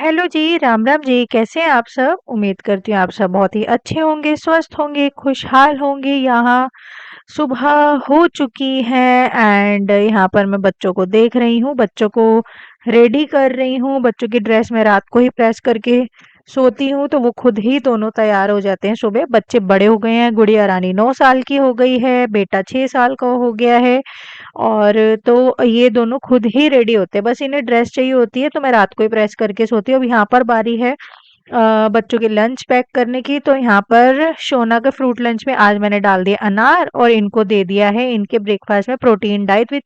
Hello जी, राम राम जी, कैसे हैं आप सब? उम्मीद करती हूँ आप सब बहुत ही अच्छे होंगे, स्वस्थ होंगे, खुशहाल होंगे। यहाँ सुबह हो चुकी है एंड यहाँ पर मैं बच्चों को देख रही हूँ, बच्चों को रेडी कर रही हूँ। बच्चों की ड्रेस मैं रात को ही प्रेस करके सोती हूँ तो वो खुद ही दोनों तैयार हो जाते हैं सुबह। बच्चे बड़े हो गए हैं, गुड़िया रानी 9 साल की हो गई है, बेटा 6 साल का हो गया है। और तो ये दोनों खुद ही रेडी होते हैं, बस इन्हें ड्रेस चाहिए होती है तो मैं रात को ही प्रेस करके सोती हूँ। अब यहाँ पर बारी है बच्चों के लंच पैक करने की। तो यहाँ पर शोना के फ्रूट लंच में आज मैंने डाल दिया अनार और इनको दे दिया है इनके ब्रेकफास्ट में protein diet with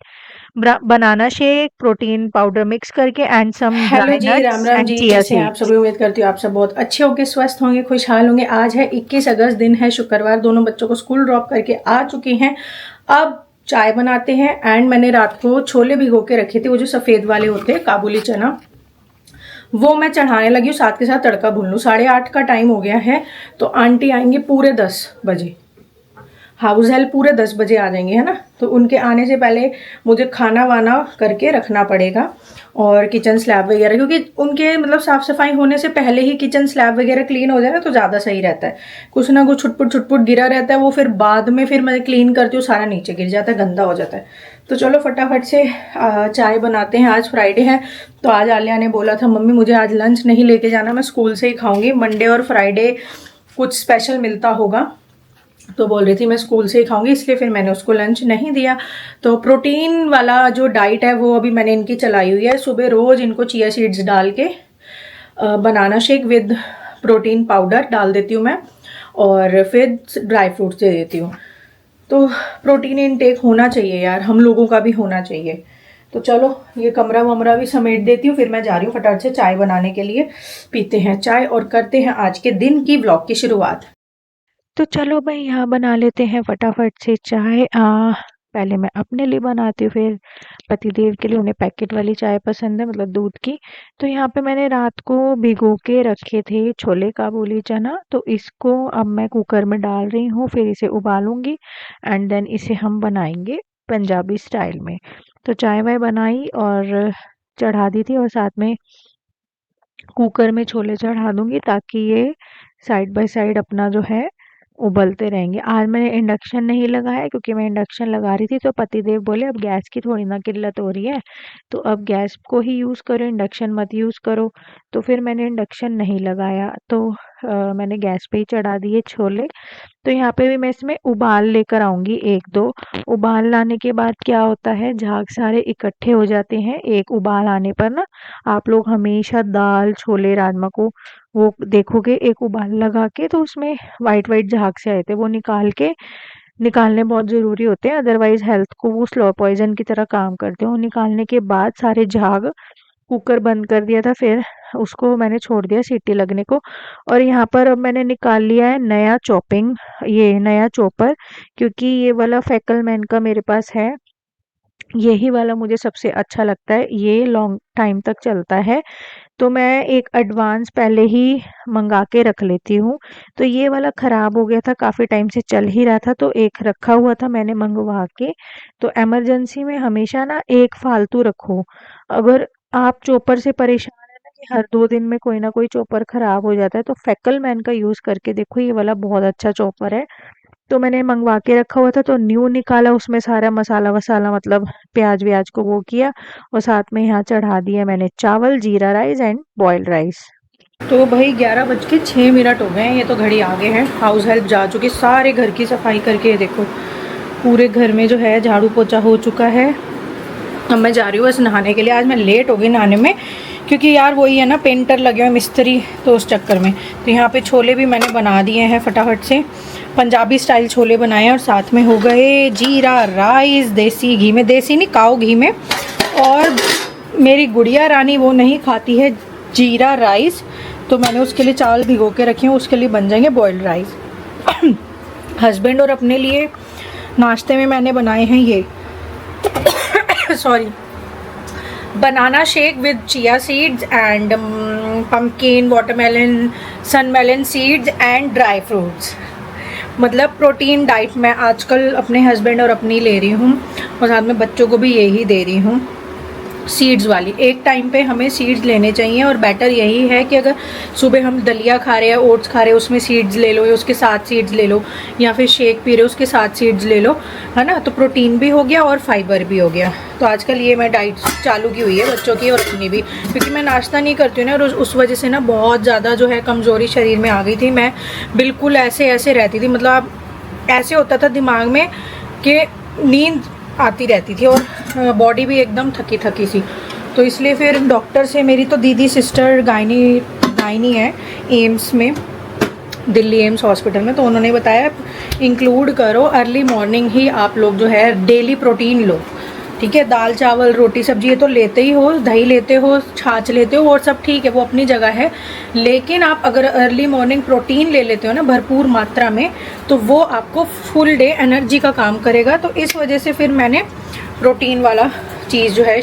banana shake, protein powder mix करके एंड सम हेलो ड्राई जी, राम नट्स राम एंड जी। चिया कैसे हैं आप सीड्स। सभी? उम्मीद करती हूँ आप सब बहुत अच्छे होंगे, स्वस्थ होंगे, खुशहाल होंगे। आज है 21 अगस्त, दिन है शुक्रवार। दोनों बच्चों को स्कूल ड्रॉप करके आ चुकी हैं। अब चाय बनाते हैं। एंड मैंने रात को छोले भिगो के रखे थे, वो जो सफ़ेद वाले होते हैं, काबुली चना, वो मैं चढ़ाने लगी हूँ। साथ के साथ तड़का भून लूँ। 8:30 का टाइम हो गया है, तो आंटी आएंगे पूरे 10 बजे। हाउस हेल्प पूरे 10 बजे आ जाएंगे, है ना। तो उनके आने से पहले मुझे खाना वाना करके रखना पड़ेगा और किचन स्लैब वगैरह, क्योंकि उनके मतलब साफ़ सफाई होने से पहले ही किचन स्लैब वगैरह क्लीन हो जाए ना तो ज़्यादा सही रहता है। कुछ ना कुछ छुटपुट छुटपुट गिरा रहता है, वो फिर बाद में फिर मैं क्लीन करती हूँ, सारा नीचे गिर जाता है, गंदा हो जाता है। तो चलो फटाफट से चाय बनाते हैं। आज फ्राइडे है तो आज आलिया ने बोला था, मम्मी मुझे आज लंच नहीं लेके जाना, मैं स्कूल से ही खाऊंगी। मंडे और फ्राइडे कुछ स्पेशल मिलता होगा, तो बोल रही थी मैं स्कूल से ही खाऊंगी, इसलिए फिर मैंने उसको लंच नहीं दिया। तो प्रोटीन वाला जो डाइट है वो अभी मैंने इनकी चलाई हुई है। सुबह रोज़ इनको चिया सीड्स डाल के बनाना शेक विद प्रोटीन पाउडर डाल देती हूँ मैं, और फिर ड्राई फ्रूट्स दे देती हूँ। तो प्रोटीन इनटेक होना चाहिए यार, हम लोगों का भी होना चाहिए। तो चलो ये कमरा वमरा भी समेट देती हूँ, फिर मैं जा रही हूँ फटाफट से चाय बनाने के लिए। पीते हैं चाय और करते हैं आज के दिन की व्लॉग की शुरुआत। तो चलो भाई यहाँ बना लेते हैं फटाफट से चाय। पहले मैं अपने लिए बनाती हूँ, फिर पतिदेव के लिए। उन्हें पैकेट वाली चाय पसंद है, मतलब दूध की। तो यहाँ पे मैंने रात को भिगो के रखे थे छोले काबुली चना, तो इसको अब मैं कुकर में डाल रही हूँ, फिर इसे उबालूंगी एंड देन इसे हम बनाएंगे पंजाबी स्टाइल में। तो चाय वाय बनाई और चढ़ा दी थी, और साथ में कुकर में छोले चढ़ा दूंगी ताकि ये साइड बाय साइड अपना जो है उबलते रहेंगे। आज मैंने इंडक्शन नहीं लगाया, क्योंकि मैं इंडक्शन लगा रही थी तो पतिदेव बोले अब गैस की थोड़ी ना किल्लत हो रही है, तो अब गैस को ही यूज़ करो, इंडक्शन मत यूज़ करो। तो फिर मैंने इंडक्शन नहीं लगाया, तो मैंने गैस पे ही चढ़ा दिए छोले। तो यहाँ पे भी मैं इसमें उबाल लेकर आऊंगी एक दो। उबाल लाने के बाद क्या होता है, झाग सारे इकट्ठे हो जाते हैं एक उबाल आने पर ना। आप लोग हमेशा दाल छोले राजमा को वो देखोगे एक उबाल लगा के, तो उसमें वाइट वाइट झाग से आए थे, वो निकालने बहुत ज़रूरी होते हैं, अदरवाइज हेल्थ को वो स्लो पॉइजन की तरह काम करते हैं। वो निकालने के बाद सारे झाग कुकर बंद कर दिया था, फिर उसको मैंने छोड़ दिया सीटी लगने को। और यहाँ पर अब मैंने निकाल लिया है ये नया चॉपर, क्योंकि ये वाला फैकलमैन का मेरे पास है। यही वाला मुझे सबसे अच्छा लगता है, ये लॉन्ग टाइम तक चलता है। तो मैं एक एडवांस पहले ही मंगा के रख लेती हूँ। तो ये वाला ख़राब हो गया था, काफ़ी टाइम से चल ही रहा था, तो एक रखा हुआ था मैंने मंगवा के। तो इमरजेंसी में हमेशा ना एक फालतू रखो। अगर आप चॉपर से परेशान है ना कि हर 2 दिन में कोई ना कोई चॉपर ख़राब हो जाता है, तो फैकलमैन का यूज़ करके देखो, ये वाला बहुत अच्छा चॉपर है। तो मैंने मंगवा के रखा हुआ था, तो न्यू निकाला, उसमें सारा मसाला वसाला मतलब प्याज व्याज को वो किया, और साथ में यहाँ चढ़ा दिया मैंने चावल, जीरा राइस एंड बॉइल्ड राइस। तो भाई 11:06 हो गए हैं, ये तो घड़ी आगे है। हाउस हेल्प जा चुकी, सारे घर की सफाई करके, ये देखो पूरे घर में जो है झाड़ू पोछा हो चुका है। अब मैं जा रही हूँ बस नहाने के लिए। आज मैं लेट हो गई नहाने में, क्योंकि यार वही है ना, पेंटर लगे हुए मिस्त्री, तो उस चक्कर में। तो यहाँ पे छोले भी मैंने बना दिए हैं फटाफट से, पंजाबी स्टाइल छोले बनाए हैं, और साथ में हो गए जीरा राइस देसी घी में, देसी नहीं काऊ घी में। और मेरी गुड़िया रानी वो नहीं खाती है जीरा राइस, तो मैंने उसके लिए चावल भिगो के रखे हैं, उसके लिए बन जाएंगे बॉइल्ड राइस। हस्बैंड और अपने लिए नाश्ते में मैंने बनाए हैं ये sorry, banana shake with chia seeds and pumpkin, watermelon, sun melon seeds and dry fruits. मतलब प्रोटीन डाइट मैं आजकल अपने हस्बैंड और अपनी ले रही हूँ, और साथ में बच्चों को भी यही दे रही हूँ। सीड्स वाली। एक टाइम पे हमें सीड्स लेने चाहिए और बेटर यही है कि अगर सुबह हम दलिया खा रहे हैं, ओट्स खा रहे हैं, उसमें सीड्स ले लो या उसके साथ सीड्स ले लो, या फिर शेक पी रहे हो उसके साथ सीड्स ले लो, है ना। तो प्रोटीन भी हो गया और फाइबर भी हो गया। तो आजकल ये मैं डाइट चालू की हुई है बच्चों की और अपनी भी, क्योंकि मैं नाश्ता नहीं करती हूँ ना, और उस वजह से ना बहुत ज़्यादा जो है कमज़ोरी शरीर में आ गई थी। मैं बिल्कुल ऐसे ऐसे रहती थी, मतलब ऐसे होता था दिमाग में कि नींद आती रहती थी और बॉडी भी एकदम थकी थकी सी। तो इसलिए फिर डॉक्टर से, मेरी तो दीदी सिस्टर गायनी है एम्स में, दिल्ली एम्स हॉस्पिटल में, तो उन्होंने बताया इंक्लूड करो अर्ली मॉर्निंग ही आप लोग जो है डेली प्रोटीन लो। ठीक है, दाल चावल रोटी सब्जी ये तो लेते ही हो, दही लेते हो, छाछ लेते हो, और सब ठीक है, वो अपनी जगह है। लेकिन आप अगर अर्ली मॉर्निंग प्रोटीन ले लेते हो ना भरपूर मात्रा में, तो वो आपको फुल डे एनर्जी का काम करेगा। तो इस वजह से फिर मैंने प्रोटीन वाला चीज़ जो है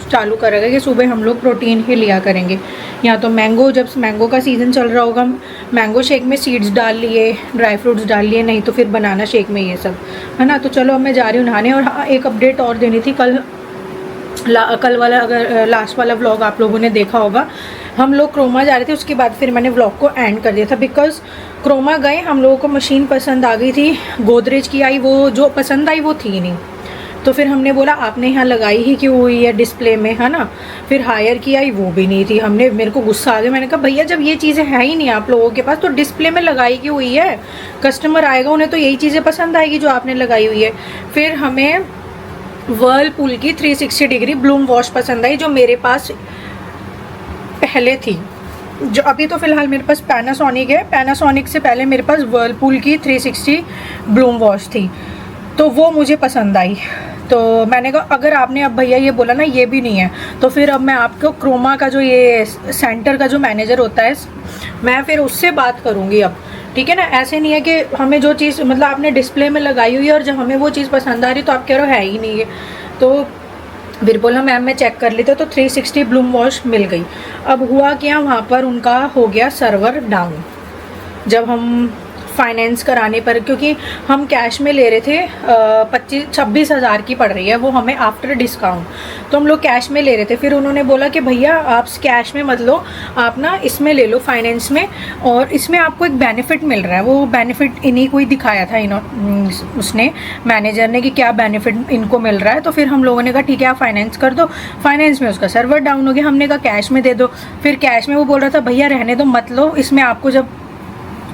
चालू करेगा कि सुबह हम लोग प्रोटीन ही लिया करेंगे। या तो मैंगो, जब मैंगो का सीज़न चल रहा होगा, मैंगो शेक में सीड्स डाल लिए, ड्राई फ्रूट्स डाल लिए, नहीं तो फिर बनाना शेक में ये सब, है ना। तो चलो अब मैं जा रही हूँ नहाने। और हाँ, एक अपडेट और देनी थी। कल वाला, अगर लास्ट वाला व्लॉग आप लोगों ने देखा होगा, हम लोग क्रोमा जा रहे थे, उसके बाद फिर मैंने व्लॉग को एंड कर दिया था। बिकॉज क्रोमा गए, हम लोगों को मशीन पसंद आ गई थी, गोदरेज की आई, वो जो पसंद आई वो थी नहीं। तो फिर हमने बोला आपने यहाँ लगाई ही क्यों हुई है डिस्प्ले में, है ना। फिर हायर की आई, वो भी नहीं थी। मेरे को गुस्सा आ गया, मैंने कहा भैया जब ये चीज़ें है ही नहीं आप लोगों के पास तो डिस्प्ले में लगाई क्यों हुई है। कस्टमर आएगा उन्हें तो यही चीज़ें पसंद आएगी जो आपने लगाई हुई है। फिर हमें वर्लपूल की 360 डिग्री ब्लूम वॉश पसंद आई, जो मेरे पास पहले थी। जो अभी तो फिलहाल मेरे पास पैनासोनिक है, पैनासोनिक से पहले मेरे पास वर्लपूल की 360 ब्लूम वॉश थी, तो वो मुझे पसंद आई। तो मैंने कहा अगर आपने अब भैया ये बोला ना ये भी नहीं है, तो फिर अब मैं आपको क्रोमा का जो ये सेंटर का जो मैनेजर होता है, मैं फिर उससे बात करूँगी अब। ठीक है ना, ऐसे नहीं है कि हमें जो चीज़ मतलब आपने डिस्प्ले में लगाई हुई है और जब हमें वो चीज़ पसंद आ रही तो आप कह रहे हो है ही नहीं है। तो फिर बोला मैम मैं चेक कर लेता, तो 360 ब्लूम वॉश मिल गई। अब हुआ क्या, वहाँ पर उनका हो गया सर्वर डाउन जब हम फाइनेंस कराने पर, क्योंकि हम कैश में ले रहे थे 26 हज़ार की पड़ रही है वो हमें आफ्टर डिस्काउंट, तो हम लोग कैश में ले रहे थे। फिर उन्होंने बोला कि भैया आप कैश में मत लो, आप ना इसमें ले लो फाइनेंस में, और इसमें आपको एक बेनिफिट मिल रहा है। वो बेनिफिट इन्हीं को ही दिखाया था उसने, मैनेजर ने, कि क्या बेनिफिट इनको मिल रहा है। तो फिर हम लोगों ने कहा ठीक है आप फाइनेंस कर दो। फाइनेंस में उसका सर्वर डाउन हो गया, हमने कहा कैश में दे दो। फिर कैश में वो बोल रहा था भैया रहने दो मत लो, इसमें आपको जब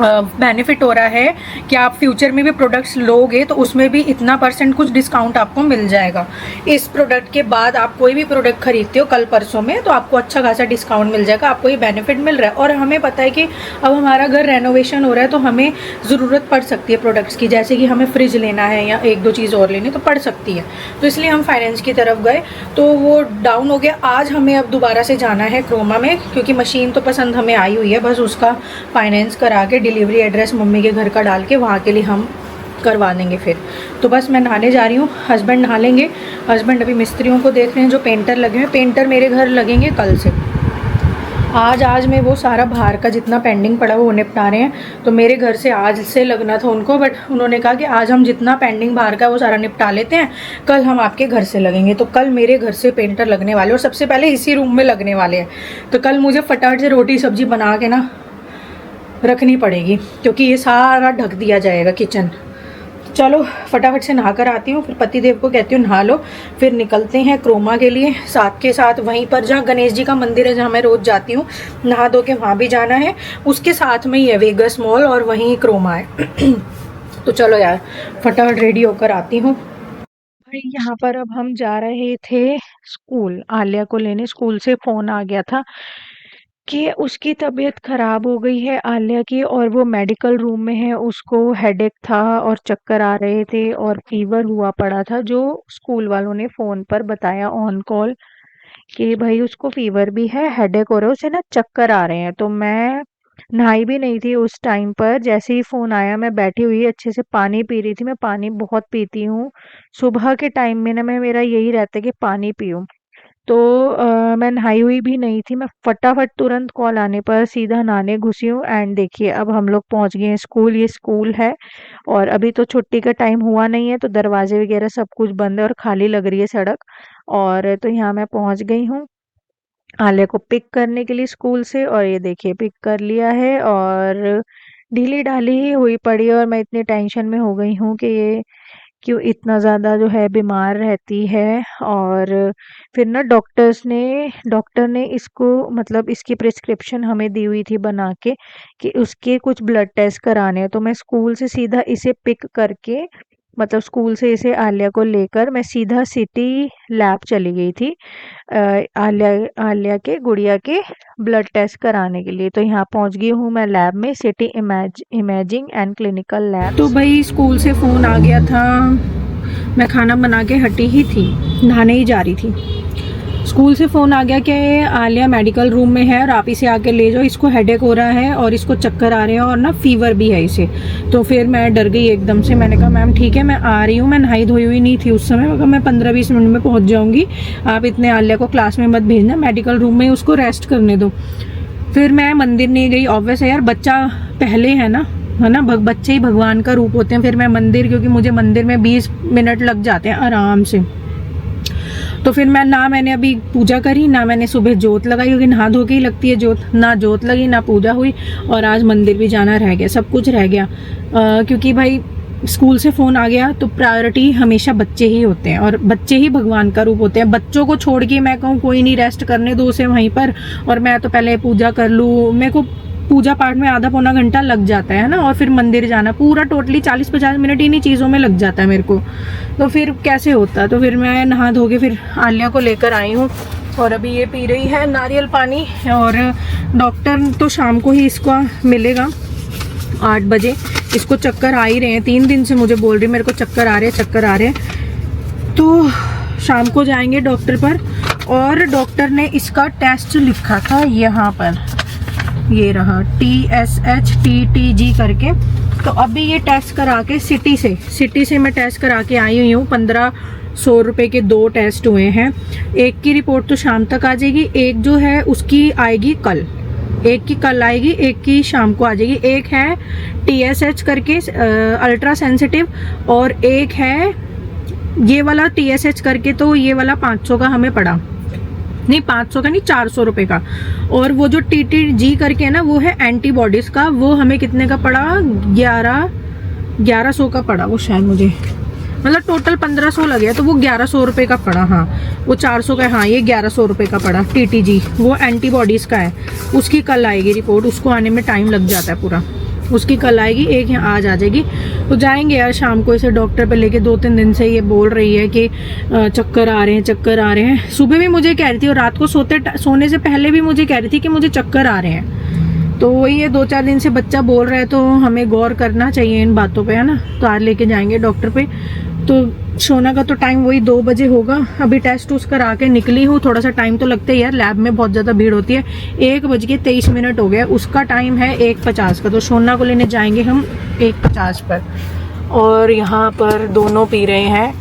बेनिफिट हो रहा है कि आप फ्यूचर में भी प्रोडक्ट्स लोगे तो उसमें भी इतना % कुछ डिस्काउंट आपको मिल जाएगा। इस प्रोडक्ट के बाद आप कोई भी प्रोडक्ट खरीदते हो कल परसों में तो आपको अच्छा खासा डिस्काउंट मिल जाएगा, आपको ये बेनिफिट मिल रहा है। और हमें पता है कि अब हमारा घर रेनोवेशन हो रहा है तो हमें ज़रूरत पड़ सकती है प्रोडक्ट्स की, जैसे कि हमें फ्रिज लेना है या एक दो चीज़ और लेनी तो पड़ सकती है। तो इसलिए हम फाइनेंस की तरफ गए, तो वो डाउन हो गया। आज हमें अब दोबारा से जाना है क्रोमा में, क्योंकि मशीन तो पसंद हमें आई हुई है, बस उसका फाइनेंस करा के डिलीवरी एड्रेस मम्मी के घर का डाल के वहाँ के लिए हम करवा देंगे फिर। तो बस मैं नहाने जा रही हूँ, हस्बैंड नहा लेंगे। हस्बैंड अभी मिस्त्रियों को देख रहे हैं जो पेंटर लगे हैं, पेंटर मेरे घर लगेंगे कल से। आज में वो सारा बाहर का जितना पेंडिंग पड़ा वो निपटा रहे हैं। तो मेरे घर से आज से लगना था उनको, बट उन्होंने कहा कि आज हम जितना पेंडिंग बाहर का वो सारा निपटा लेते हैं, कल हम आपके घर से लगेंगे। तो कल मेरे घर से पेंटर लगने वाले और सबसे पहले इसी रूम में लगने वाले हैं। तो कल मुझे फटाफट से रोटी सब्जी बना के ना रखनी पड़ेगी, क्योंकि ये सारा ढक दिया जाएगा किचन। चलो फटाफट से नहा कर आती हूँ, फिर पतिदेव को कहती हूँ नहा लो, फिर निकलते हैं क्रोमा के लिए। साथ के साथ वहीं पर जहाँ गणेश जी का मंदिर है, जहाँ मैं रोज़ जाती हूँ, नहा धो के वहाँ भी जाना है। उसके साथ में ही है वेगस मॉल और वहीं क्रोमा है। तो चलो यार फटाफट रेडी होकर आती हूँ। भाई यहाँ पर अब हम जा रहे थे स्कूल, आलिया को लेने। स्कूल से फ़ोन आ गया था कि उसकी तबीयत खराब हो गई है आलिया की, और वो मेडिकल रूम में है। उसको हेडेक था और चक्कर आ रहे थे और फीवर हुआ पड़ा था, जो स्कूल वालों ने फ़ोन पर बताया ऑन कॉल कि भाई उसको फीवर भी है, हेडेक हो रहा है, उसे ना चक्कर आ रहे हैं। तो मैं नहाई भी नहीं थी उस टाइम पर। जैसे ही फ़ोन आया मैं बैठी हुई अच्छे से पानी पी रही थी। मैं पानी बहुत पीती हूँ, सुबह के टाइम में ना मैं, मेरा यही रहता है कि पानी पीऊँ। तो मैं नहाई हुई भी नहीं थी, मैं फटाफट तुरंत कॉल आने पर सीधा नहाने घुसी हूँ। एंड देखिए अब हम लोग पहुँच गए हैं स्कूल, ये स्कूल है और अभी तो छुट्टी का टाइम हुआ नहीं है, तो दरवाजे वगैरह सब कुछ बंद है और खाली लग रही है सड़क। और तो यहाँ मैं पहुँच गई हूँ आलिया को पिक करने के लिए स्कूल से, और ये देखिए पिक कर लिया है और ढीली ढाली ही हुई पड़ी है। और मैं इतनी टेंशन में हो गई हूँ कि ये क्यों इतना ज़्यादा जो है बीमार रहती है। और फिर ना डॉक्टर ने इसको मतलब इसकी प्रिस्क्रिप्शन हमें दी हुई थी बना के कि उसके कुछ ब्लड टेस्ट कराने हैं। तो मैं स्कूल से सीधा इसे पिक करके मतलब स्कूल से इसे आलिया को लेकर मैं सीधा सिटी लैब चली गई थी आलिया के गुड़िया के ब्लड टेस्ट कराने के लिए। तो यहाँ पहुँच गई हूँ मैं लैब में, सिटी इमेजिंग एंड क्लिनिकल तो लैब्स। भाई स्कूल से फ़ोन आ गया था, मैं खाना बना के हटी ही थी, नहाने ही जा रही थी। स्कूल से फ़ोन आ गया कि आलिया मेडिकल रूम में है और आप इसे आके ले जाओ, इसको हेडेक हो रहा है और इसको चक्कर आ रहे हैं और ना फीवर भी है इसे। तो फिर मैं डर गई एकदम से, मैंने कहा मैम ठीक है मैं आ रही हूँ, मैं नहाई धोई हुई नहीं थी उस समय, मैं कहा मैं 15-20 मिनट में पहुँच जाऊँगी, आप इतने आलिया को क्लास में मत भेजना, मेडिकल रूम में उसको रेस्ट करने दो। फिर मैं मंदिर नहीं गई, ऑब्वियस है यार, बच्चा पहले है ना, बच्चे ही भगवान का रूप होते हैं। फिर मैं मंदिर, क्योंकि मुझे मंदिर में 20 मिनट लग जाते हैं आराम से। तो फिर मैंने अभी पूजा करी, ना मैंने सुबह जोत लगाई, क्योंकि नहा धो के ही लगती है जोत, ना जोत लगी ना पूजा हुई। और आज मंदिर भी जाना रह गया, सब कुछ रह गया, क्योंकि भाई स्कूल से फ़ोन आ गया तो प्रायोरिटी हमेशा बच्चे ही होते हैं और बच्चे ही भगवान का रूप होते हैं। बच्चों को छोड़ के मैं कहूँ कोई नहीं, रेस्ट करने दो उसे वहीं पर, और मैं तो पहले पूजा कर लूँ। मेरे को पूजा पाठ में आधा पौना घंटा लग जाता है ना, और फिर मंदिर जाना पूरा टोटली 40-50 मिनट इन्हीं चीज़ों में लग जाता है मेरे को, तो फिर कैसे होता। तो फिर मैं नहा धो के फिर आलिया को लेकर आई हूँ और अभी ये पी रही है नारियल पानी। और डॉक्टर तो शाम को ही इसका मिलेगा 8 बजे। इसको चक्कर आ ही रहे हैं, 3 दिन से मुझे बोल रही मेरे को चक्कर आ रहे हैं, तो शाम को जाएंगे डॉक्टर पर। और डॉक्टर ने इसका टेस्ट लिखा था यहाँ पर, ये रहा TSH-TTG करके। तो अभी ये टेस्ट करा के सिटी से मैं टेस्ट करा के आई हुई हूँ। 1500 रुपये के 2 टेस्ट हुए हैं। एक की रिपोर्ट तो शाम तक आ जाएगी, एक जो है उसकी आएगी कल, एक की कल आएगी, एक की शाम को आ जाएगी। एक है TSH करके अल्ट्रा सेंसिटिव, और एक है ये वाला TSH करके, तो ये वाला 500 का हमें पड़ा, नहीं 500 का नहीं, 400 रुपये का। और वो जो TTG करके है ना, वो है एंटीबॉडीज का, वो हमें कितने का पड़ा, 1100 का पड़ा वो शायद मुझे, मतलब टोटल 1500 लगे, तो वो 1100 रुपये का पड़ा। हाँ वो 400 का, हाँ ये 1100 रुपये का पड़ा TTG, वो एंटीबॉडीज़ का है। उसकी कल आएगी रिपोर्ट, उसको आने में टाइम लग जाता है पूरा, उसकी कल आएगी, एक यहाँ आज आ जाएगी। तो जाएंगे यार शाम को इसे डॉक्टर पे लेके। 2-3 दिन से ये बोल रही है कि चक्कर आ रहे हैं। सुबह भी मुझे कह रही थी और रात को सोने से पहले भी मुझे कह रही थी कि मुझे चक्कर आ रहे हैं। तो वही है, 2-4 दिन से बच्चा बोल रहा है, तो हमें गौर करना चाहिए इन बातों पे, है ना। तो आज लेके जाएंगे डॉक्टर पे। तो सोना का तो टाइम वही 2 बजे होगा। अभी टेस्ट उस करा के निकली हूँ, थोड़ा सा टाइम तो लगता है यार, लैब में बहुत ज़्यादा भीड़ होती है। 1:23 हो गया, उसका टाइम है 1:50 का। तो सोना को लेने जाएंगे हम 1:50 पर। और यहाँ पर दोनों पी रहे हैं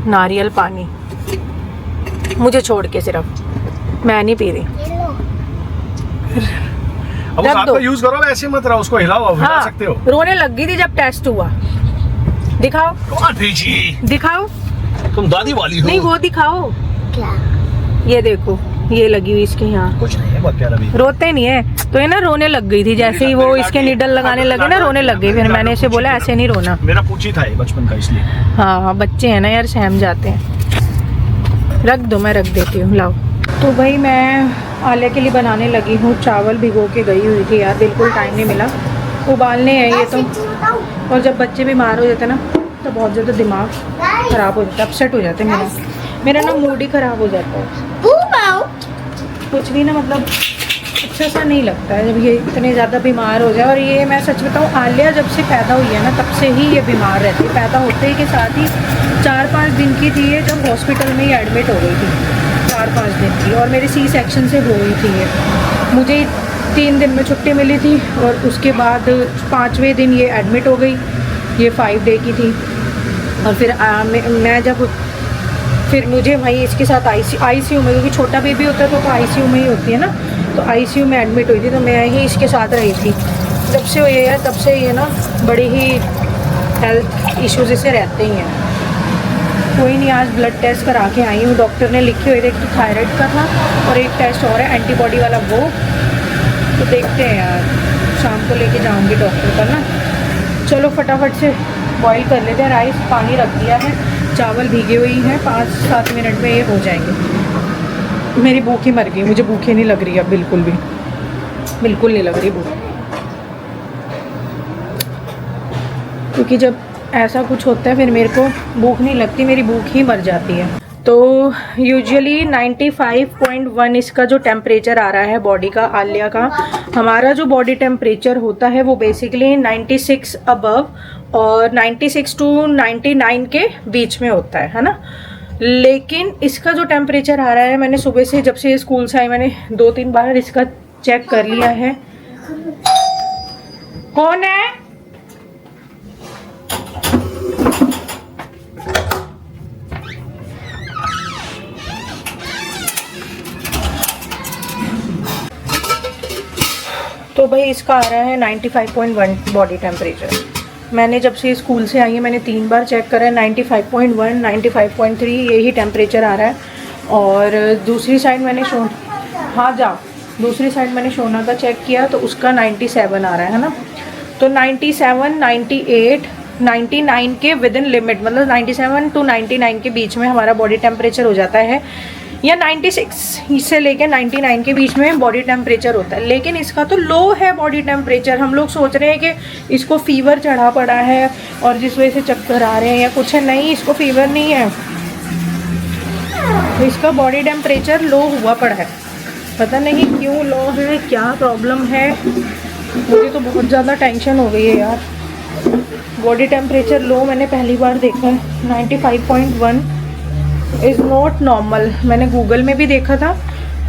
नारियल पानी, मुझे छोड़ के, सिर्फ मैं नहीं पी रही। अब उस हाथ को यूज करो, ऐसे मत रहो, उसको हिलाओ, हिला सकते हो। रोने लग गई थी जब टेस्ट हुआ। दिखाओ, दिखाओ, तुम दादी वाली हो। नहीं वो दिखाओ, क्या ये देखो, ये लगी हुई इसके यहाँ, कुछ नहीं है, बहुत प्यारा भी। रोते नहीं है। तो ये ना रोने लग गई थी, जैसे ही वो इसके निडल लगाने लगे ना, रोने लग गई। फिर मैंने इसे बोला ऐसे नहीं रोना, मेरा पूछी था ये बचपन का, इसलिए। हाँ बच्चे हैं ना यार, सहम जाते हैं। रख दो, मैं रख देती हूँ, लाओ। तो भाई मैं आलिया के लिए बनाने लगी हूँ। चावल भिगो के गई हुई थी यार, बिल्कुल टाइम नहीं मिला, उबालने हैं ये तो। और जब बच्चे बीमार हो जाते हैं ना, तो बहुत ज़्यादा दिमाग ख़राब हो जाता है, अपसेट हो जाते हैं। मेरा ना मूड ही ख़राब हो जाता है, कुछ भी ना, मतलब अच्छा सा नहीं लगता है जब ये इतने ज़्यादा बीमार हो जाए। और ये मैं सच बताऊँ, आलिया जब से पैदा हुई है ना, तब से ही ये बीमार रहती है। पैदा होते ही के साथ ही 4-5 दिन की थी ये, जब हॉस्पिटल में ही एडमिट हो गई थी, 4-5 दिन की। और मेरी C-सेक्शन से हुई थी ये, मुझे 3 दिन में छुट्टी मिली थी, और उसके बाद 5वें दिन ये एडमिट हो गई। ये 5 डे की थी। और फिर मैं जब फिर मुझे वहीं इसके साथ आईसीयू में, क्योंकि छोटा बेबी होता है तो आईसीयू में ही होती है ना, तो आईसीयू में एडमिट हुई थी, तो मैं ही इसके साथ रही थी। जब से ये है तब से ये ना बड़ी ही हेल्थ इश्यूज इससे रहते ही हैं। कोई नहीं, आज ब्लड टेस्ट करा के आई हूँ, डॉक्टर ने लिखे हुए थे, एक तो थायराइड का था और एक टेस्ट और है एंटीबॉडी वाला, वो तो देखते हैं यार, शाम को लेके जाऊँगी डॉक्टर पर ना। चलो फटाफट से बॉईल कर लेते हैं राइस, पानी रख दिया है, चावल भीगे हुई हैं, 5-7 मिनट में ये हो जाएंगे। मेरी भूख ही मर गई, मुझे भूख ही नहीं लग रही अब, बिल्कुल नहीं लग रही भूख, क्योंकि जब ऐसा कुछ होता है फिर मेरे को भूख नहीं लगती, मेरी भूख ही मर जाती है। तो यूजुअली 95.1 इसका जो टेम्परेचर आ रहा है बॉडी का, आलिया का, हमारा जो बॉडी टेम्परेचर होता है वो बेसिकली 96 अबव और 96 टू 99 के बीच में होता है ना। लेकिन इसका जो टेम्परेचर आ रहा है, मैंने सुबह से जब से स्कूल से आई मैंने 2-3 बार इसका चेक कर लिया है। कौन है? तो भाई इसका आ रहा है 95.1 बॉडी टेम्परेचर। मैंने जब से स्कूल से आई है मैंने 3 बार चेक करा है, 95.1, 95.3 यही टेम्परेचर आ रहा है। और दूसरी साइड मैंने दूसरी साइड मैंने शोना का चेक किया तो उसका 97 आ रहा है ना। तो 97, 98, 99 के विद इन लिमिट, मतलब 97 टू 99 के बीच में हमारा बॉडी टेम्परेचर हो जाता है, या 96 से लेकर 99 के बीच में बॉडी टेम्परेचर होता है। लेकिन इसका तो लो है बॉडी टेम्परेचर। हम लोग सोच रहे हैं कि इसको फीवर चढ़ा पड़ा है और जिस वजह से चक्कर आ रहे हैं या कुछ है, नहीं, इसको फीवर नहीं है, तो इसका बॉडी टेम्परेचर लो हुआ पड़ा है। पता नहीं क्यों लो है, क्या प्रॉब्लम है, मुझे तो बहुत ज़्यादा टेंशन हो गई है यार। बॉडी टेम्परेचर लो मैंने पहली बार देखा है। 95.1 इज़ नॉट नॉर्मल। मैंने गूगल में भी देखा था,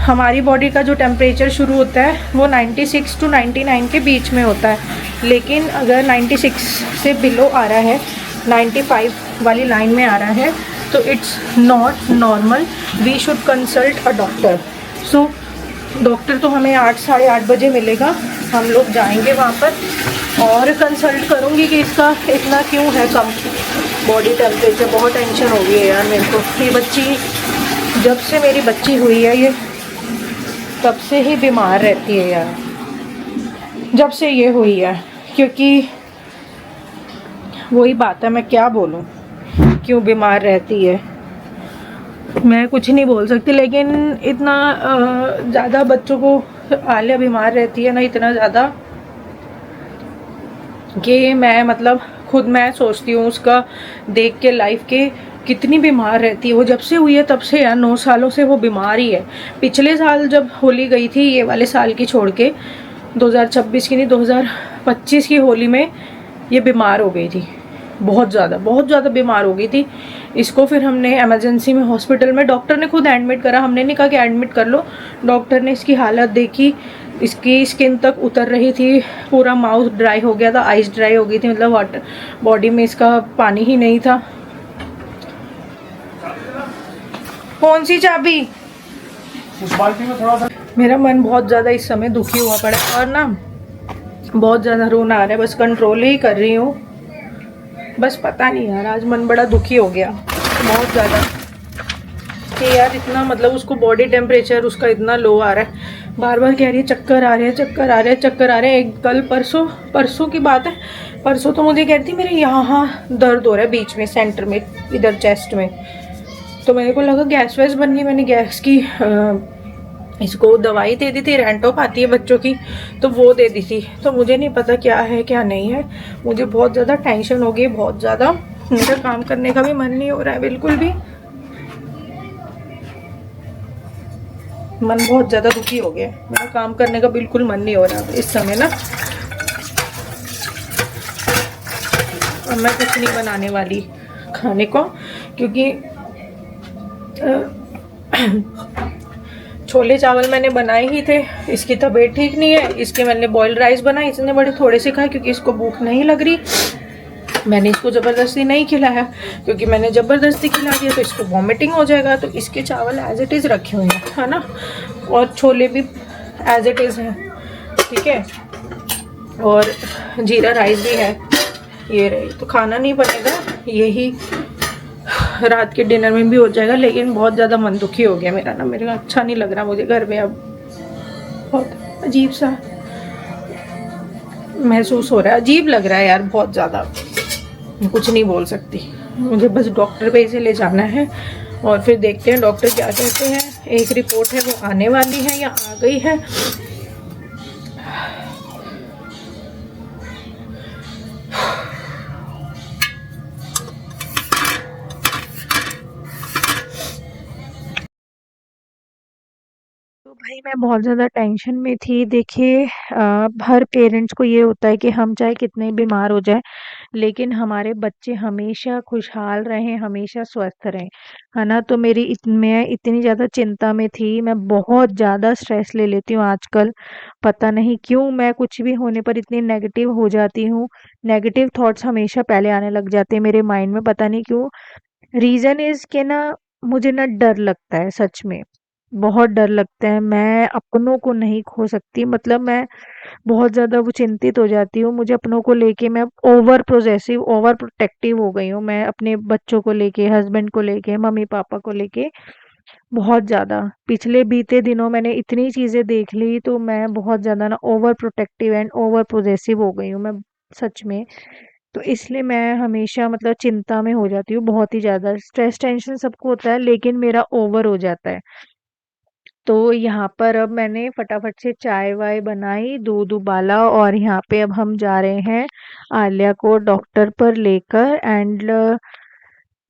हमारी बॉडी का जो टेम्परेचर शुरू होता है वो 96 टू 99 के बीच में होता है। लेकिन अगर 96 से बिलो आ रहा है, 95 वाली लाइन में आ रहा है, तो it's not normal, we should consult a doctor. So doctor तो हमें 8, साढ़े 8 बजे मिलेगा, हम लोग जाएंगे वहाँ पर और कंसल्ट करूँगी कि इसका इतना क्यों है कम बॉडी टेम्परेचर। बहुत टेंशन हो गई है यार मेरे को। ये बच्ची, जब से मेरी बच्ची हुई है ये तब से ही बीमार रहती है यार, जब से ये हुई है। क्योंकि वही बात है, मैं क्या बोलूँ क्यों बीमार रहती है, मैं कुछ नहीं बोल सकती। लेकिन इतना ज़्यादा बच्चों को आलिया बीमार रहती है ना, इतना ज़्यादा कि मैं मतलब खुद मैं सोचती हूँ उसका देख के लाइफ के कितनी बीमार रहती है। वो जब से हुई है तब से यार 9 सालों से वो बीमार ही है। पिछले साल जब होली गई थी, ये वाले साल की छोड़ के, 2026 की नहीं 2025 की होली में ये बीमार हो गई थी, बहुत ज़्यादा बीमार हो गई थी। इसको फिर हमने इमरजेंसी में हॉस्पिटल में, डॉक्टर ने खुद एडमिट करा, हमने नहीं कहा कि एडमिट कर लो। डॉक्टर ने इसकी हालत देखी, इसकी स्किन तक उतर रही थी, पूरा माउथ ड्राई हो गया था, आइज ड्राई हो गई थी, मतलब वाटर बॉडी में इसका पानी ही नहीं था। कौन सी चाबी? उस बाल्टी में थोड़ा सा। मेरा मन बहुत ज़्यादा इस समय दुखी हुआ पड़ा है और ना बहुत ज़्यादा रोना आ रहा है, बस कंट्रोल ही कर रही हूँ। बस पता नहीं यार, आज मन बड़ा दुखी हो गया बहुत ज़्यादा कि यार इतना, मतलब उसको बॉडी टेम्परेचर उसका इतना लो आ रहा है, बार बार कह रही है चक्कर आ रहे हैं। एक कल परसों की बात है, परसों तो मुझे कहती मेरे यहाँ दर्द हो रहा है बीच में, सेंटर में, इधर चेस्ट में। तो मेरे को लगा गैस वैस बन गई, मैंने गैस की इसको दवाई दे दी थी, रेंटोप आती है बच्चों की, तो वो दे दी थी। तो मुझे नहीं पता क्या है क्या नहीं है, मुझे बहुत ज़्यादा टेंशन हो गई, बहुत ज़्यादा। मेरा काम करने का भी मन नहीं हो रहा है बिल्कुल भी, मन बहुत ज़्यादा दुखी हो गया। मेरा काम करने का बिल्कुल मन नहीं हो रहा इस समय ना। और मैं कुछ नहीं बनाने वाली खाने को, क्योंकि छोले चावल मैंने बनाए ही थे, इसकी तबीयत ठीक नहीं है, इसके मैंने बॉइल्ड राइस बनाए, इसने बड़े थोड़े से खाए क्योंकि इसको भूख नहीं लग रही। मैंने इसको ज़बरदस्ती नहीं खिलाया, क्योंकि मैंने ज़बरदस्ती खिला दिया तो इसको वॉमिटिंग हो जाएगा। तो इसके चावल एज इट इज़ रखे हुए हैं, है ना, और छोले भी एज इट इज़ हैं, ठीक है, और जीरा राइस भी है। ये रही, तो खाना नहीं बनेगा, यही रात के डिनर में भी हो जाएगा। लेकिन बहुत ज़्यादा मन दुखी हो गया मेरा ना, मेरे को अच्छा नहीं लग रहा मुझे घर में, अब बहुत अजीब सा महसूस हो रहा है, अजीब लग रहा है यार, बहुत ज़्यादा। कुछ नहीं बोल सकती, मुझे बस डॉक्टर पे इसे ले जाना है और फिर देखते हैं डॉक्टर क्या कहते हैं। एक रिपोर्ट है वो आने वाली है या आ गई है। तो भाई मैं बहुत ज़्यादा टेंशन में थी। देखिए हर पेरेंट्स को ये होता है कि हम चाहे कितने बीमार हो जाए, लेकिन हमारे बच्चे हमेशा खुशहाल रहें, हमेशा स्वस्थ रहें, है ना। तो मैं इतनी ज़्यादा चिंता में थी, मैं बहुत ज़्यादा स्ट्रेस ले लेती हूँ आजकल। पता नहीं क्यों मैं कुछ भी होने पर इतनी नेगेटिव हो जाती हूँ। नेगेटिव थॉट्स हमेशा पहले आने लग जाते हैं मेरे माइंड में, पता नहीं क्यों। रीज़न इज़ कि ना मुझे ना डर लगता है, सच में बहुत डर लगता है। मैं अपनों को नहीं खो सकती, मतलब मैं बहुत ज़्यादा वो चिंतित हो जाती हूँ। मुझे अपनों को लेके मैं ओवर प्रोजेसिव, ओवर प्रोटेक्टिव हो गई हूँ। मैं अपने बच्चों को लेके, हस्बैंड को लेके, मम्मी पापा को लेके बहुत ज़्यादा। पिछले बीते दिनों मैंने इतनी चीज़ें देख ली, तो मैं बहुत ज़्यादा ना over protective and over possessive हो गई हूँ मैं, सच में। तो इसलिए मैं हमेशा मतलब चिंता में हो जाती हूँ बहुत ही ज़्यादा। स्ट्रेस टेंशन सबको होता है, लेकिन मेरा ओवर हो जाता है। तो यहाँ पर अब मैंने फटाफट से चाय वाय बनाई, दूध उबाला, और यहाँ पे अब हम जा रहे हैं आलिया को डॉक्टर पर लेकर। एंड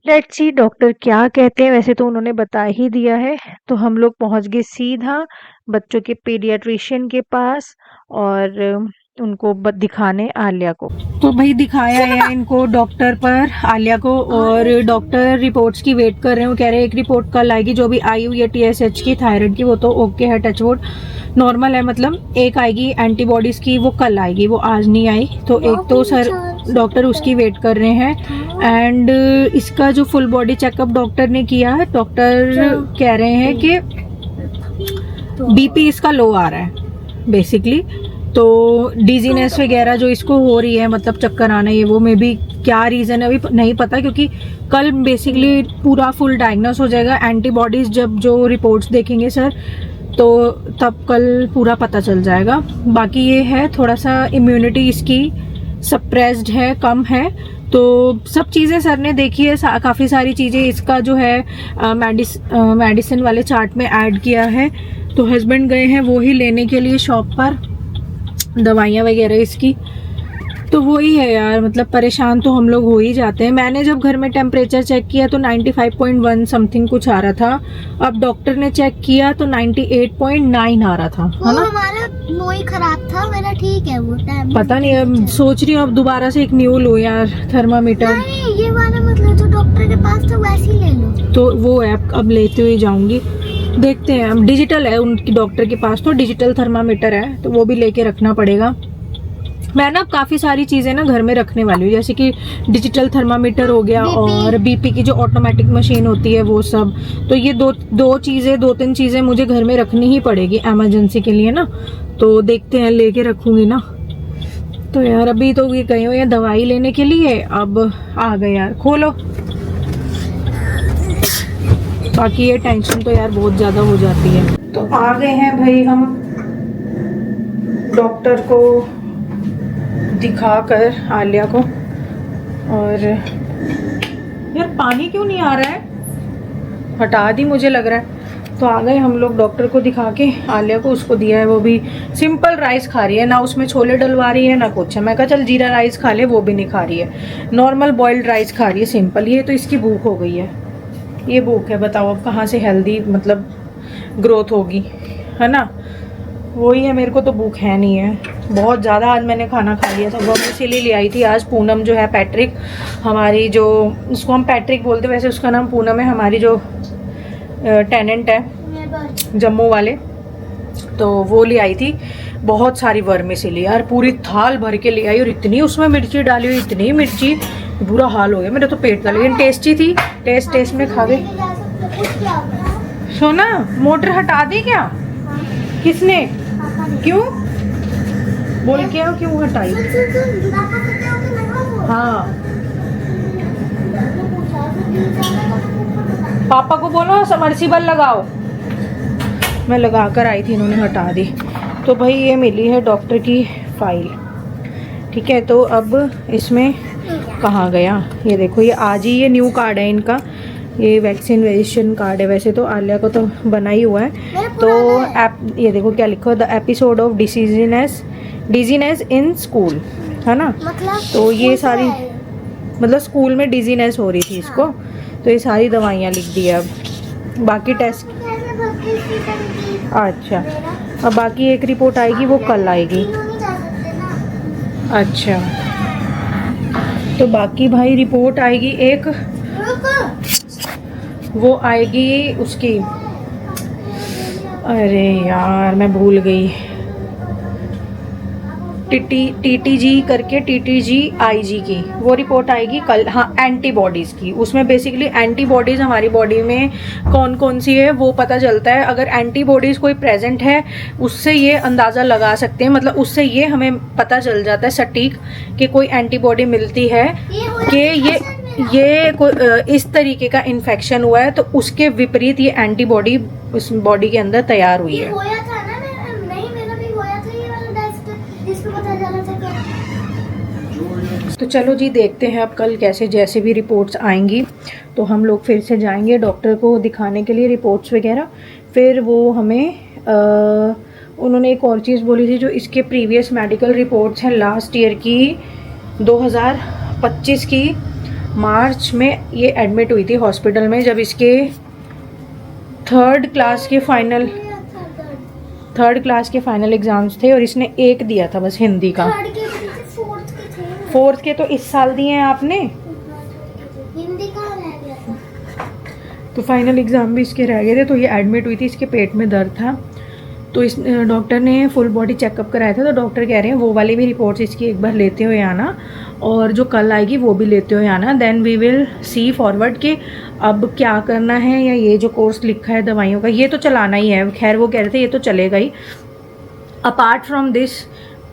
लेट्स सी डॉक्टर क्या कहते हैं। वैसे तो उन्होंने बता ही दिया है। तो हम लोग पहुंच गए सीधा बच्चों के पीडियाट्रिशियन के पास, और उनको दिखाने आलिया को। तो भाई दिखाया है इनको डॉक्टर पर, आलिया को, और डॉक्टर रिपोर्ट्स की वेट कर रहे हैं। वो कह रहे हैं एक रिपोर्ट कल आएगी, जो भी आई हुई है TSH की, थायराइड की, वो तो ओके है, टचवुड नॉर्मल है। मतलब एक आएगी एंटीबॉडीज की, वो कल आएगी, वो आज नहीं आई। तो एक तो सर डॉक्टर उसकी वेट कर रहे हैं। एंड इसका जो फुल बॉडी चेकअप डॉक्टर ने किया है, डॉक्टर कह रहे हैं कि BP इसका लो आ रहा है बेसिकली। तो डिजीनेस वगैरह जो इसको हो रही है, मतलब चक्कर आना, ये वो, मे बी क्या रीज़न है अभी नहीं पता, क्योंकि कल बेसिकली पूरा फुल डायग्नोस हो जाएगा। एंटीबॉडीज जब जो रिपोर्ट्स देखेंगे सर, तो तब कल पूरा पता चल जाएगा। बाकी ये है थोड़ा सा इम्यूनिटी इसकी सप्रेस्ड है, कम है। तो सब चीज़ें सर ने देखी है, काफ़ी सारी चीज़ें इसका जो है मेडिसिन वाले चार्ट में ऐड किया है। तो हस्बैंड गए हैं वो ही लेने के लिए शॉप पर, दवाइयाँ वगैरह इसकी। तो वही है यार, मतलब परेशान तो हम लोग हो ही जाते हैं। मैंने जब घर में टेम्परेचर चेक किया तो 95.1 समथिंग कुछ आ रहा था। अब डॉक्टर ने चेक किया तो 98.9 आ रहा था, है ना। हमारा वो ही खराब था, मेरा ठीक है वो टाइम। पता नहीं, अब सोच रही हूँ अब दोबारा से एक न्यू लो यार थर्मामीटर। नहीं, ये वाला मतलब जो डॉक्टर के पास था वैसे ही ले लो। तो वो ऐप अब लेते हुए जाऊंगी, देखते हैं। अब डिजिटल है उनकी डॉक्टर के पास, तो डिजिटल थर्मामीटर है, तो वो भी लेके रखना पड़ेगा। मैं ना काफ़ी सारी चीज़ें ना घर में रखने वाली हूँ, जैसे कि डिजिटल थर्मामीटर हो गया, और BP की जो ऑटोमेटिक मशीन होती है वो सब। तो ये दो तीन चीज़ें मुझे घर में रखनी ही पड़ेगी इमरजेंसी के लिए ना। तो देखते हैं, लेके रखूँगी ना। तो यार अभी तो ये गए हुए हैं दवाई लेने के लिए, अब आ गए यार, खोलो। बाकी ये टेंशन तो यार बहुत ज़्यादा हो जाती है। तो आ गए हैं भाई हम डॉक्टर को दिखाकर, आलिया को। और यार पानी क्यों नहीं आ रहा है, हटा दी मुझे लग रहा है। तो आ गए हम लोग डॉक्टर को दिखा के। आलिया को उसको दिया है, वो भी सिंपल राइस खा रही है, ना उसमें छोले डलवा रही है ना कुछ है। मैं कहा चल जीरा राइस खा ले, वो भी नहीं खा रही है, नॉर्मल बॉइल्ड राइस खा रही है, सिंपल। ये तो इसकी भूख हो गई है, ये भूख है, बताओ अब कहाँ से हेल्दी मतलब ग्रोथ होगी, है ना। वही है, मेरे को तो भूख है नहीं है बहुत ज़्यादा। आज मैंने खाना खा लिया था, वो मैं इसीलिए ले आई थी। आज पूनम जो है, पैट्रिक, हमारी जो, उसको हम पैट्रिक बोलते, वैसे उसका नाम पूनम है, हमारी जो टेनेंट है जम्मू वाले, तो वो ले आई थी बहुत सारी वर्मिसेली यार, पूरी थाल भर के ले आई। और इतनी उसमें मिर्ची डाली हुई, इतनी मिर्ची बुरा हाल हो गया मेरा तो पेट का, लेकिन टेस्टी थी, टेस्ट में खा गए। सोना मोटर हटा दी क्या? किसने? क्यों? बोल के आओ क्यों हटाई? हाँ पापा को बोलो सबमर्सिबल लगाओ। मैं लगा कर आई थी, इन्होंने हटा दी। तो भाई ये मिली है डॉक्टर की फाइल, ठीक है। तो अब इसमें कहाँ गया, ये देखो, ये आज ही ये न्यू कार्ड है इनका, ये वैक्सीनेशन कार्ड है। वैसे तो आलिया को तो बना ही हुआ है। तो ये देखो क्या लिखा, the episode of dizziness in school, है ना। तो ये सारी मतलब स्कूल में डिजीनेस हो रही थी इसको, तो ये सारी दवाइयाँ लिख दी है। अब बाकी टेस्ट, अच्छा, अब बाकी एक रिपोर्ट आएगी वो कल आएगी। अच्छा, तो बाकी भाई रिपोर्ट आएगी एक, वो आएगी उसकी, अरे यार मैं भूल गई, TTG करके, TTG-IG की वो रिपोर्ट आएगी कल। हाँ, एंटीबॉडीज़ की, उसमें बेसिकली एंटीबॉडीज़ हमारी बॉडी में कौन कौन सी है वो पता चलता है। अगर एंटीबॉडीज़ कोई प्रेजेंट है उससे ये अंदाज़ा लगा सकते हैं, मतलब उससे ये हमें पता चल जाता है सटीक कि कोई एंटीबॉडी मिलती है कि ये कोई इस तरीके का इन्फेक्शन हुआ है, तो उसके विपरीत ये एंटीबॉडी उस बॉडी के अंदर तैयार हुई है। तो चलो जी देखते हैं अब कल कैसे, जैसे भी रिपोर्ट्स आएंगी तो हम लोग फिर से जाएंगे डॉक्टर को दिखाने के लिए, रिपोर्ट्स वगैरह। फिर वो हमें उन्होंने एक और चीज़ बोली थी, जो इसके प्रीवियस मेडिकल रिपोर्ट्स हैं लास्ट ईयर की, 2025 की मार्च में ये एडमिट हुई थी हॉस्पिटल में, जब इसके थर्ड क्लास के फाइनल एग्ज़ाम्स थे और इसने एक दिया था बस हिंदी का। फोर्थ के तो इस साल दिए हैं आपने, हिंदी का रह गया था। तो फाइनल एग्ज़ाम भी इसके रह गए थे। तो ये एडमिट हुई थी, इसके पेट में दर्द था, तो इस डॉक्टर ने फुल बॉडी चेकअप कराया था। तो डॉक्टर कह रहे हैं वो वाली भी रिपोर्ट्स इसकी एक बार लेते हुए आना, और जो कल आएगी वो भी लेते हुए आना। Then we will see forward कि अब क्या करना है, या ये जो कोर्स लिखा है दवाइयों का ये तो चलाना ही है। खैर वो कह रहे थे ये तो चलेगा ही, अपार्ट फ्रॉम दिस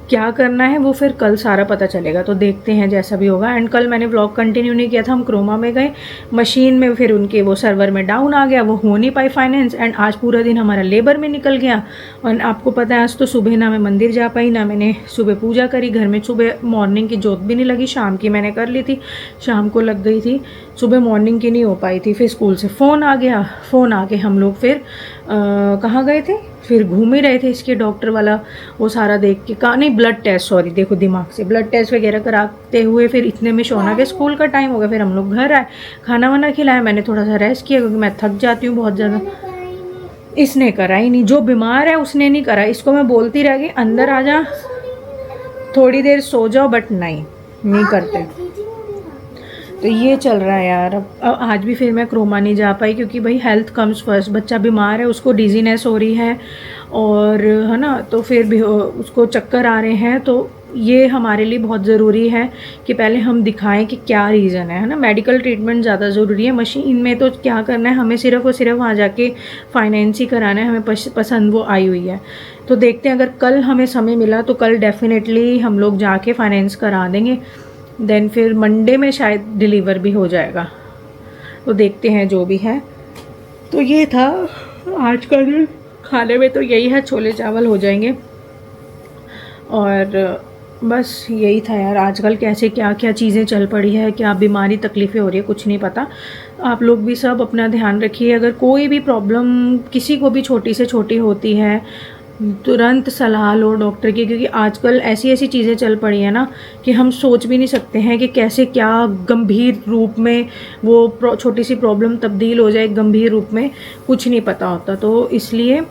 क्या करना है वो फिर कल सारा पता चलेगा। तो देखते हैं जैसा भी होगा। एंड कल मैंने व्लॉग कंटिन्यू नहीं किया था, हम क्रोमा में गए, मशीन में फिर उनके वो सर्वर में डाउन आ गया, वो हो नहीं पाई फाइनेंस। एंड आज पूरा दिन हमारा लेबर में निकल गया। और आपको पता है आज तो सुबह ना मैं मंदिर जा पाई, ना मैंने सुबह पूजा करी घर में। सुबह मॉर्निंग की जोत भी नहीं लगी, शाम की मैंने कर ली थी, शाम को लग गई थी, सुबह मॉर्निंग की नहीं हो पाई थी। फिर स्कूल से फ़ोन आ गया, फ़ोन आके हम लोग फिर कहाँ गए थे, फिर घूम ही रहे थे। इसके डॉक्टर वाला वो सारा देख के कहा, नहीं ब्लड टेस्ट, सॉरी देखो दिमाग से, ब्लड टेस्ट वगैरह कराते हुए फिर इतने में शोना के स्कूल का टाइम हो गया। फिर हम लोग घर आए, खाना वाना खिलाया, मैंने थोड़ा सा रेस्ट किया क्योंकि मैं थक जाती हूँ बहुत ज़्यादा। इसने करा ही नहीं, जो बीमार है उसने नहीं करा। इसको मैं बोलती रह गई अंदर आ जा, थोड़ी देर सो जाओ, बट नहीं करते। तो ये चल रहा है यार। अब आज भी फिर मैं क्रोमा नहीं जा पाई क्योंकि भाई हेल्थ कम्स फर्स्ट। बच्चा बीमार है, उसको डिजीनेस हो रही है और है ना, तो फिर भी उसको चक्कर आ रहे हैं। तो ये हमारे लिए बहुत ज़रूरी है कि पहले हम दिखाएं कि क्या रीज़न है ना। मेडिकल ट्रीटमेंट ज़्यादा ज़रूरी है, मशीन में तो क्या करना है हमें, सिर्फ और सिर्फ वहाँ जाके फाइनेंस ही कराना है, हमें पसंद वो आई हुई है। तो देखते हैं, अगर कल हमें समय मिला तो कल डेफिनेटली हम लोग जाके फाइनेंस करा देंगे। देन फिर मंडे में शायद डिलीवर भी हो जाएगा। तो देखते हैं जो भी है। तो ये था आज का दिन। खाने में तो यही है, छोले चावल हो जाएंगे और बस यही था यार। आजकल कैसे क्या क्या चीज़ें चल पड़ी है, क्या बीमारी तकलीफ़ें हो रही है, कुछ नहीं पता। आप लोग भी सब अपना ध्यान रखिए। अगर कोई भी प्रॉब्लम किसी को भी छोटी से छोटी होती है, तुरंत सलाह लो डॉक्टर की, क्योंकि आजकल ऐसी ऐसी चीज़ें चल पड़ी हैं ना कि हम सोच भी नहीं सकते हैं कि कैसे क्या गंभीर रूप में वो छोटी सी प्रॉब्लम तब्दील हो जाए गंभीर रूप में, कुछ नहीं पता होता। तो इसलिए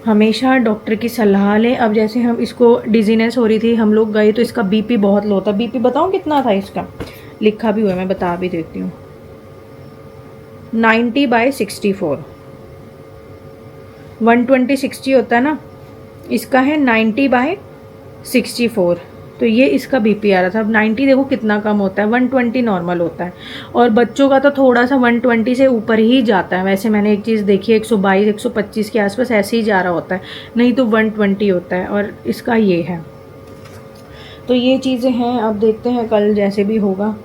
हमेशा डॉक्टर की सलाह लें। अब जैसे हम इसको डिजीनेस हो रही थी, हम लोग गए तो इसका बीपी बहुत लो था। बीपी बताऊँ कितना था इसका, लिखा भी हुआ है, मैं बता भी देती हूँ, 90/64। 120/60 होता है ना, इसका है 90/64। तो ये इसका बीपी आ रहा था। अब 90 देखो कितना कम होता है, 120 नॉर्मल होता है। और बच्चों का तो थोड़ा सा 120 से ऊपर ही जाता है। वैसे मैंने एक चीज़ देखी है 122 125 के आसपास ऐसे ही जा रहा होता है, नहीं तो 120 होता है। और इसका ये है। तो ये चीज़ें हैं, अब देखते हैं कल जैसे भी होगा।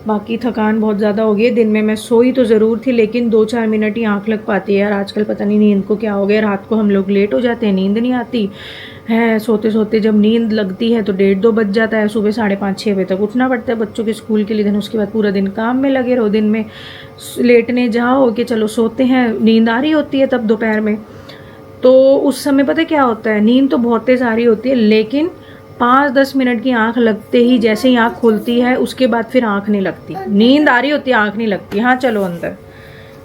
बाकी थकान बहुत ज़्यादा हो गई है। दिन में मैं सोई तो ज़रूर थी, लेकिन 2-4 मिनट ही आँख लग पाती है यार। आजकल पता नहीं नींद को क्या हो गया, रात को हम लोग लेट हो जाते हैं, नींद नहीं आती है। सोते सोते जब नींद लगती है तो 1:30-2 बज जाता है। सुबह 5:30-6 बजे तक उठना पड़ता है बच्चों के स्कूल के लिए। दिन उसके बाद पूरा दिन काम में लगे रहो। दिन में लेटने जाओ कि चलो सोते हैं, नींद आ रही होती है तब दोपहर में। तो उस समय पता क्या होता है, नींद तो बहुत तेज़ आ रही होती है, लेकिन 5-10 मिनट की आंख लगते ही जैसे ही आंख खुलती है उसके बाद फिर आंख नहीं लगती। नींद आ रही होती है, आंख नहीं लगती। हाँ चलो अंदर।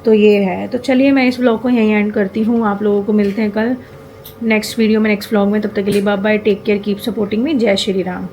तो ये है। तो चलिए मैं इस व्लॉग को यहीं एंड करती हूँ। आप लोगों को मिलते हैं कल नेक्स्ट वीडियो में, नेक्स्ट व्लॉग में। तब तक के लिए bye bye, take care, keep supporting me. जय श्री राम।